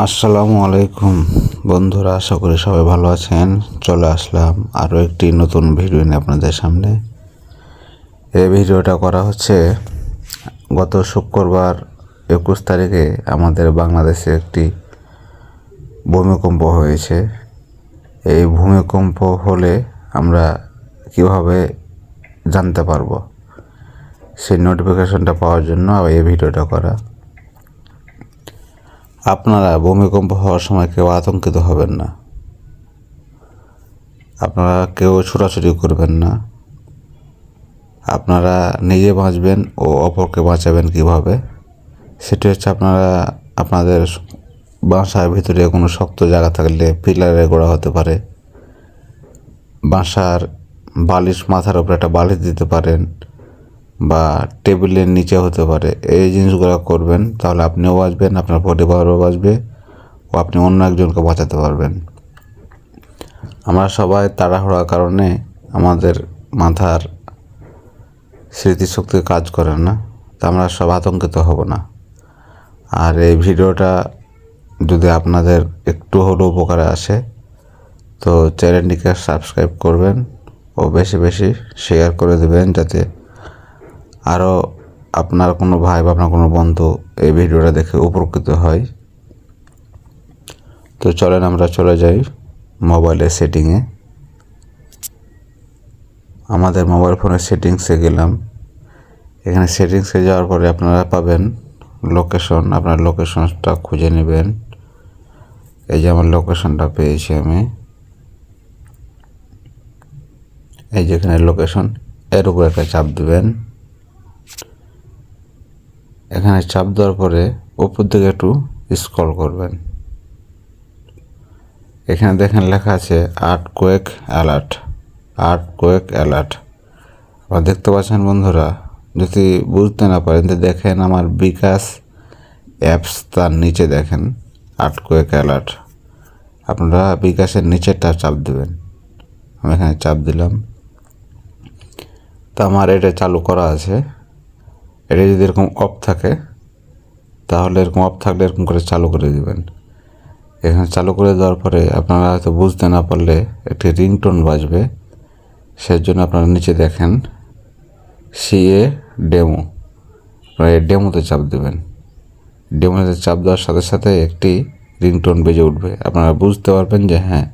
আসসালামু আলাইকুম বন্ধুরা, আশা করি সবাই ভালো আছেন। চলে আসলাম আরও একটি নতুন ভিডিও নিয়ে আপনাদের সামনে। এই ভিডিওটা করা হচ্ছে গত শুক্রবার 21 তারিখে আমাদের বাংলাদেশে একটি ভূমিকম্প হয়েছে। এই ভূমিকম্প হলে আমরা কিভাবে জানতে পারবো, সেই নোটিফিকেশনটা পাওয়ার জন্য এই ভিডিওটা করা। আপনারা ভূমিকম্প হওয়ার সময় কেউ আতঙ্কিত হবেন না, আপনারা কেউ ছোটাছুটি করবেন না। আপনারা নিজে বাঁচবেন ও অপরকে বাঁচাবেন কিভাবে, সেটি হচ্ছে আপনারা আপনাদের বাসার ভিতরে কোনো শক্ত জায়গা থাকলে পিলারে গোড়া হতে পারে, বাসার বালিশ মাথার উপরে একটা বালিশ দিতে পারেন, বা টেবিলের নিচে হতে পারে। এই জিনিসগুলো করবেন, তাহলে আপনিও বাঁচবেন, আপনার পরিবারও বাঁচবে ও আপনি অন্য একজনকে বাঁচাতে পারবেন। আমরা সবাই তাড়াহুড়ার কারণে আমাদের মাথার স্মৃতিশক্তি কাজ করে না, তা আমরা সব আতঙ্কিত হব না। আর এই ভিডিওটা যদি আপনাদের একটু হলেও উপকারে আসে, তো চ্যানেলটিকে সাবস্ক্রাইব করবেন ও বেশি বেশি শেয়ার করে দেবেন, যাতে আরও আপনার কোনো ভাই বা আপনার কোনো বন্ধু এই ভিডিওটা দেখে উপকৃত হয়। তো চলেন আমরা চলে যাই মোবাইলের সেটিংয়ে। আমাদের মোবাইল ফোনের সেটিংসে গেলাম। এখানে সেটিংসে যাওয়ার পরে আপনারা পাবেন লোকেশন। আপনার লোকেশনটা খুঁজে নেবেন। এই যে আমার লোকেশনটা পেয়েছি আমি, এই যেখানে লোকেশন, এর উপর একটা চাপ দেবেন। এখানে চাপ দেওয়ার পরে উপর দিকে একটু স্ক্রল করবেন। এখানে দেখেন লেখা আছে আর্থকোয়েক অ্যালার্ট। আর্থকোয়েক অ্যালার্ট আপনারা দেখতে পাচ্ছেন বন্ধুরা। যদি বুঝতে না পারেন তো দেখেন আমার বিকাশ অ্যাপস, তার নিচে দেখেন আর্থকোয়েক অ্যালার্ট। আপনারা বিকাশের নিচেরটা চাপ দেবেন। আমি এখানে চাপ দিলাম। তা আমার এটা চালু করা আছে। এটা যদি এরকম অফ থাকে, তাহলে এরকম অফ থাকলে এরকম করে চালু করে দেবেন। এখানে চালু করে দেওয়ার পরে আপনারা হয়তো বুঝতে না পারলে একটি রিংটোন বাজবে। সেই জন্য আপনারা নিচে দেখেন সিএ ডেমো, আপনারা এই ডেমোতে চাপ দেবেন। ডেমোতে চাপ দেওয়ার সাথে সাথে একটি রিংটোন বেজে উঠবে। আপনারা বুঝতে পারবেন যে হ্যাঁ,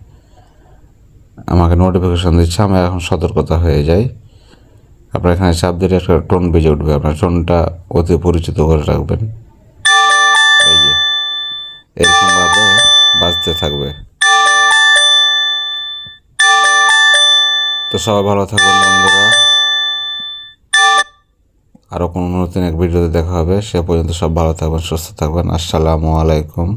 আমাকে নোটিফিকেশন দিচ্ছে, আমি এখন সতর্কতা হয়ে যাই। আপনার এখানে চাপ দিলে একটা টোন বেজে উঠবে। আপনার টোনটা অতি পরিচিত করে রাখবেন। এই যে এরকমভাবে বাজতে থাকবে। তো সবাই ভালো থাকবেন বন্ধুরা। আরও কোনো নতুন এক ভিডিওতে দেখা হবে। সে পর্যন্ত সব ভালো থাকবেন, সুস্থ থাকবেন। আসসালামু আলাইকুম।